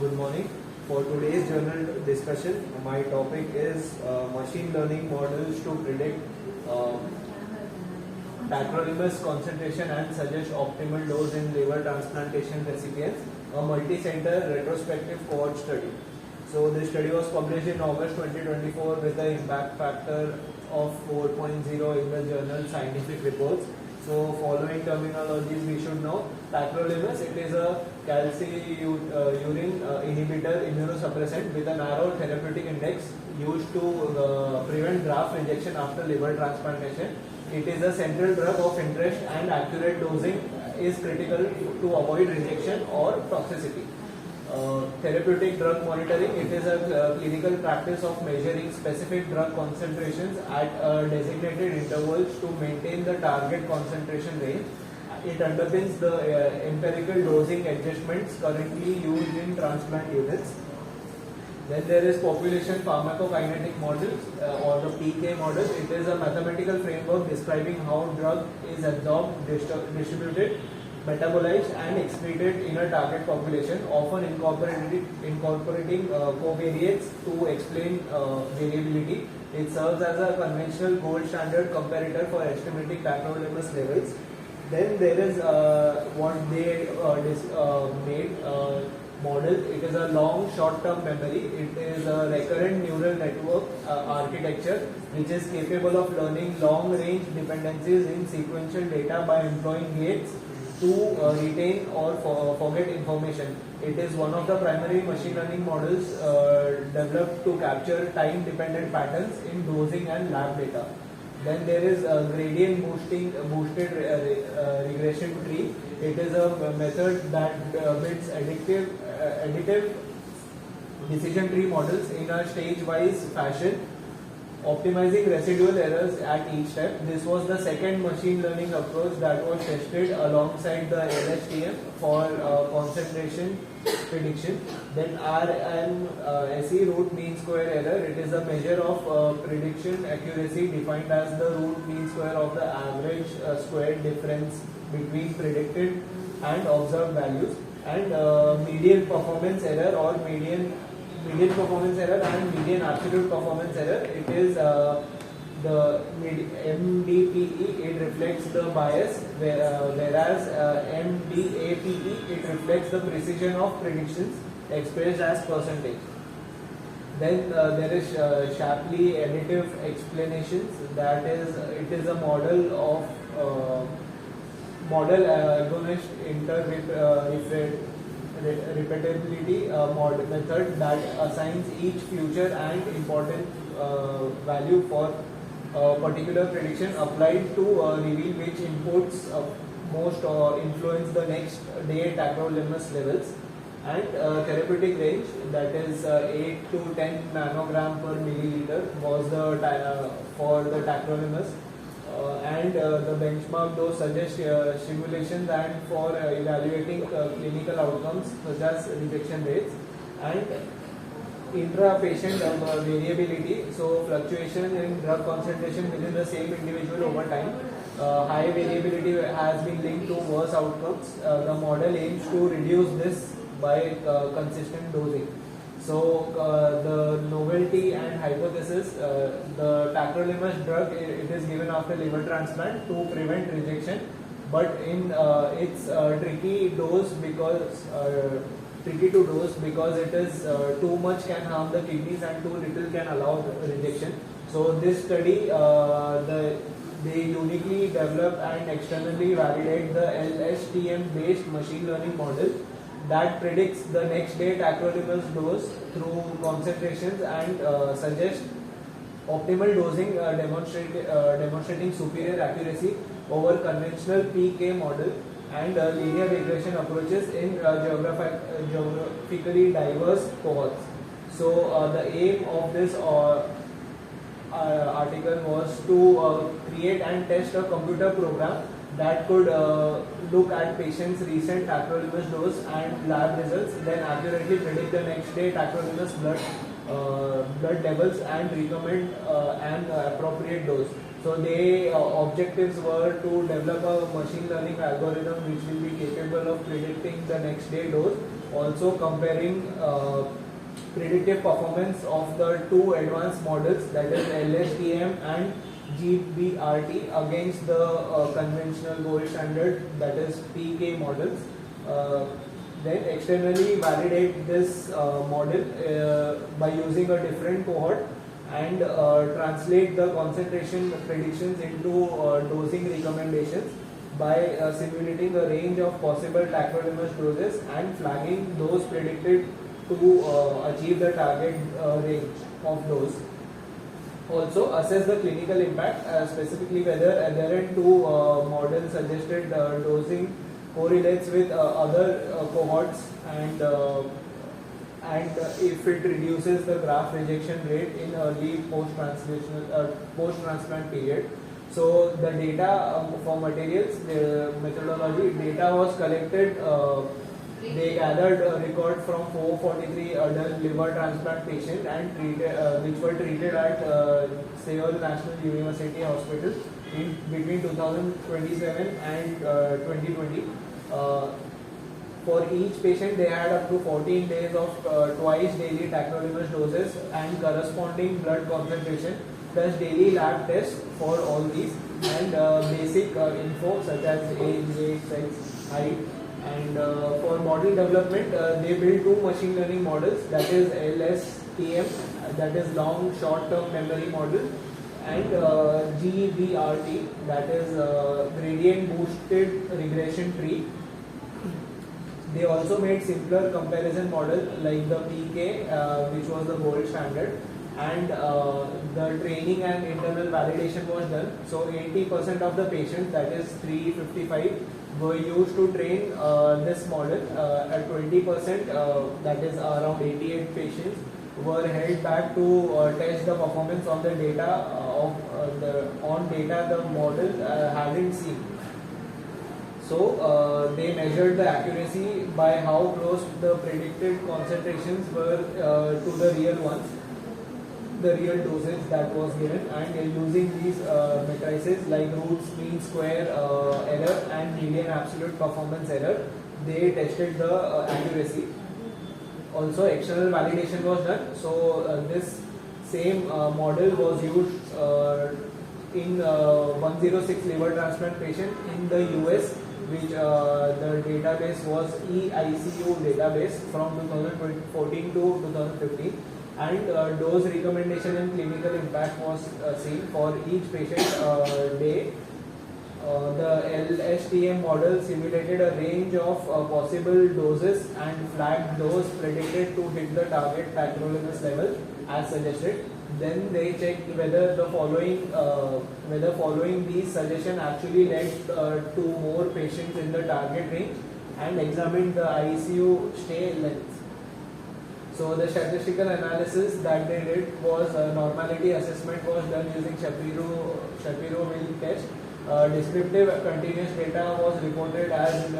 Good morning. For today's journal discussion, my topic is machine learning models to predict Tacrolimus concentration and suggest optimal dose in liver transplantation recipients, a multi-center retrospective cohort study. So this study was published in August 2024 with an impact factor of 4.0 in the journal Scientific Reports. So following terminologies we should know. Tacrolimus, it is a calciurine inhibitor immunosuppressant with a narrow therapeutic index used to prevent graft rejection after liver transplantation. It is a central drug of interest and accurate dosing is critical to avoid rejection or toxicity. Therapeutic drug monitoring, it is a clinical practice of measuring specific drug concentrations at designated intervals to maintain the target concentration range. It underpins the empirical dosing adjustments currently used in transplant units. Then there is population pharmacokinetic models or the PK model. It is a mathematical framework describing how drug is absorbed, distributed, metabolized and excreted in a target population, often incorporating covariates to explain variability. It serves as a conventional gold standard comparator for estimating tacrolimus levels. Then there is what they made model. It is a long short-term memory. It is a recurrent neural network architecture which is capable of learning long-range dependencies in sequential data by employing gates to retain or forget information. It is one of the primary machine learning models developed to capture time-dependent patterns in dosing and lab data. Then there is a gradient boosted regression tree. It is a method that builds additive decision tree models in a stage-wise fashion, optimizing residual errors at each step. This was the second machine learning approach that was tested alongside the LSTM for concentration prediction. Then RMSE, root mean square error. It is a measure of prediction accuracy defined as the root mean square of the average squared difference between predicted and observed values. And median performance error or median performance error and median absolute performance error. It is the MDPE, it reflects the bias, whereas MDAPE, it reflects the precision of predictions expressed as percentage. Then there is Shapley additive explanations. That is, it is a model of model agonist repeatability method that assigns each future and important value for a particular prediction applied to reveal which inputs most influence the next day tacrolimus levels. And therapeutic range, that is 8 to 10 nanogram per milliliter was the for the tacrolimus. And the benchmark dose suggests simulations and for evaluating clinical outcomes such as rejection rates and intra-patient variability, so fluctuation in drug concentration within the same individual over time. High variability has been linked to worse outcomes. The model aims to reduce this by consistent dosing. So the novelty and hypothesis, the tacrolimus drug, it is given after liver transplant to prevent rejection, but in it's tricky to dose because it is too much can harm the kidneys and too little can allow rejection. So this study, they uniquely develop and externally validate the LSTM based machine learning model that predicts the next day tacrolimus dose through concentrations and suggests optimal dosing, demonstrating superior accuracy over conventional PK model and linear regression approaches in geographically diverse cohorts. So the aim of this article was to create and test a computer program that could look at patients' recent tacrolimus dose and lab results, then accurately predict the next day tacrolimus blood levels and recommend an appropriate dose. So the objectives were to develop a machine learning algorithm which will be capable of predicting the next day dose also comparing predictive performance of the two advanced models, that is LSTM and GBRT, against the conventional gold standard, that is PK models. Then externally validate this model by using a different cohort and translate the concentration predictions into dosing recommendations by simulating a range of possible tacrolimus doses and flagging those predicted to achieve the target range of dose. Also assess the clinical impact, specifically whether adherent to model suggested dosing correlates with other cohorts, and if it reduces the graft rejection rate in early post-transplant period. So the data for materials, the methodology data was collected. They gathered a record from 443 adult liver transplant patients and which were treated at Seoul National University Hospital in between 2027 and 2020. For each patient, they had up to 14 days of twice daily tacrolimus doses and corresponding blood concentration, plus daily lab tests for all these, and basic info such as age, weight, sex, height. And for model development, they built two machine learning models, that is LSTM, that is long short-term memory model, and GBRT, that is gradient boosted regression tree. They also made simpler comparison model like the PK, which was the gold standard, and the training and internal validation was done. So 80% of the patients, that is 355, were used to train this model. At 20%, that is around 88 patients, were held back to test the performance on the data on data the model hadn't seen. So they measured the accuracy by how close the predicted concentrations were to the real ones, the real dosage that was given, and using these matrices like roots, mean square error and median absolute performance error, they tested the accuracy. Also external validation was done. So this same model was used in 106 liver transplant patient in the US, which the database was EICU database from 2014 to 2015, and dose recommendation and clinical impact was seen for each patient day. The LSTM model simulated a range of possible doses and flagged those predicted to hit the target tacrolimus level as suggested. Then they checked whether following these suggestions actually led to more patients in the target range, and examined the ICU stay length. So the statistical analysis that they did was normality assessment was done using Shapiro-Wilk test. Descriptive continuous data was reported as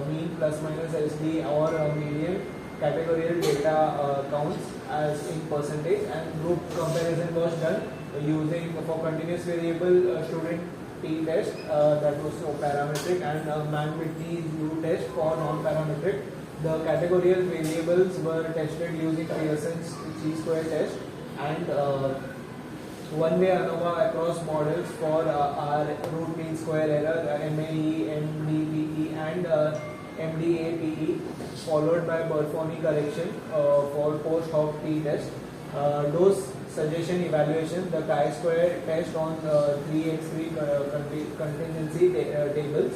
mean plus minus SD or median. Categorical data counts as in percentage, and group comparison was done using for continuous variable student T test that was parametric, and man-Whitney U test for non-parametric. The categorical variables were tested using Pearson's chi-square test, and one-way ANOVA across models for R, root mean square error, MAE, MDPE, and MDAPE, followed by Burfoni correction for post-hoc T test. Dose suggestion evaluation, the chi-square test on 3x3 contingency tables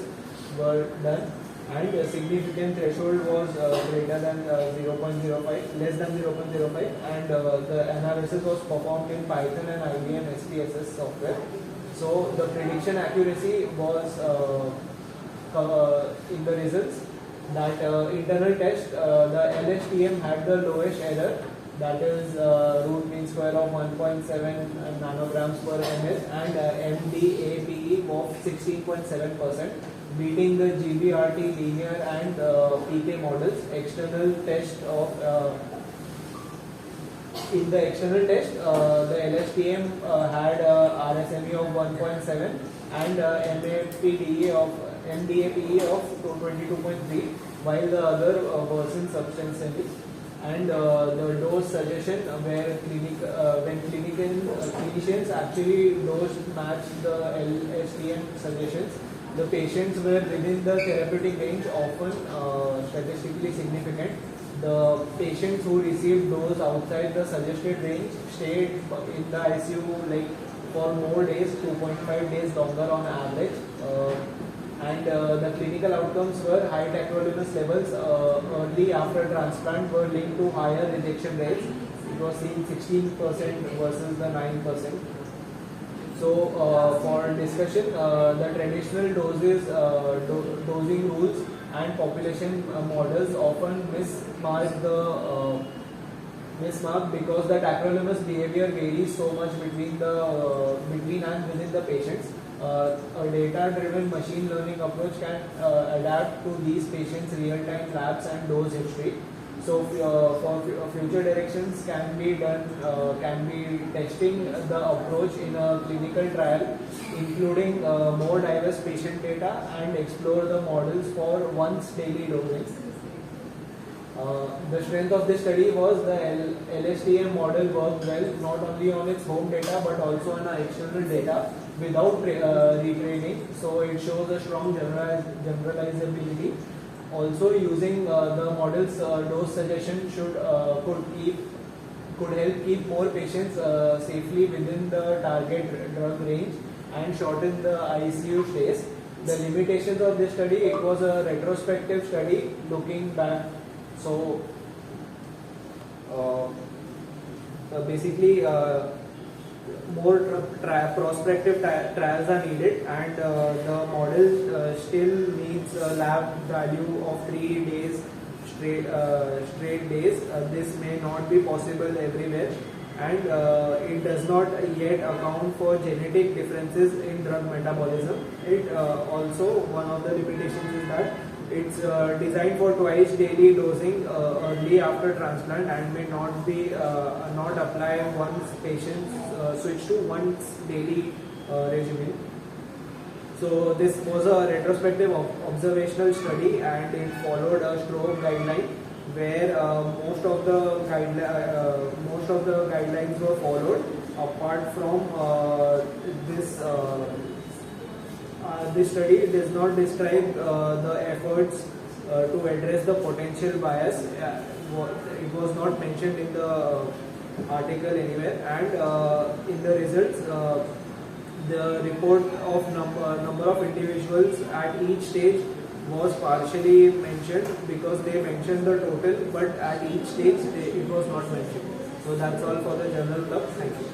were done, and a significant threshold was greater than 0.05, less than 0.05, and the analysis was performed in Python and IBM SPSS software. So the prediction accuracy was in the results that internal test, the LSTM had the lowest error, that is root mean square of 1.7 nanograms per ml, and MDAPE of 16.7%, beating the GBRT linear and PK models. External test of in the external test, the LSTM had RSME of 1.7 and MDAPE of 22.3, while the other worsened substantially. And the dose suggestion when clinicians actually dose match the LSTM suggestions, the patients were within the therapeutic range, often statistically significant. The patients who received dose outside the suggested range stayed in the ICU like for more days, 2.5 days longer on average. And the clinical outcomes were high tacrolimus levels early after transplant were linked to higher rejection rates. It was seen 16% versus the 9%. So for discussion, the traditional dosing rules and population models often mismark because the tacrolimus behavior varies so much between and within the patients. A data-driven machine learning approach can adapt to these patients' real-time labs and dose history. So for future directions can be testing the approach in a clinical trial, including more diverse patient data, and explore the models for once daily dosing. The strength of this study was the LSTM model worked well not only on its home data but also on external data without retraining. So it shows a strong generalizability. Also, using the model's dose suggestion could help keep more patients safely within the target drug range and shorten the ICU stays. The limitations of this study: it was a retrospective study looking back. So basically, more prospective trials are needed, and the model still needs a lab value of 3 days straight days. This may not be possible everywhere, and it does not yet account for genetic differences in drug metabolism. It also, one of the limitations is that it's designed for twice daily dosing early after transplant and may not apply once patients switch to once daily regimen. So this was a retrospective observational study, and it followed a stroke guideline where most of the guidelines were followed. Apart from this study does not describe the efforts to address the potential bias. It was not mentioned in the article anywhere, and in the results, the report of number of individuals at each stage was partially mentioned because they mentioned the total, but at each stage it was not mentioned. So that's all for the journal club. Thank you.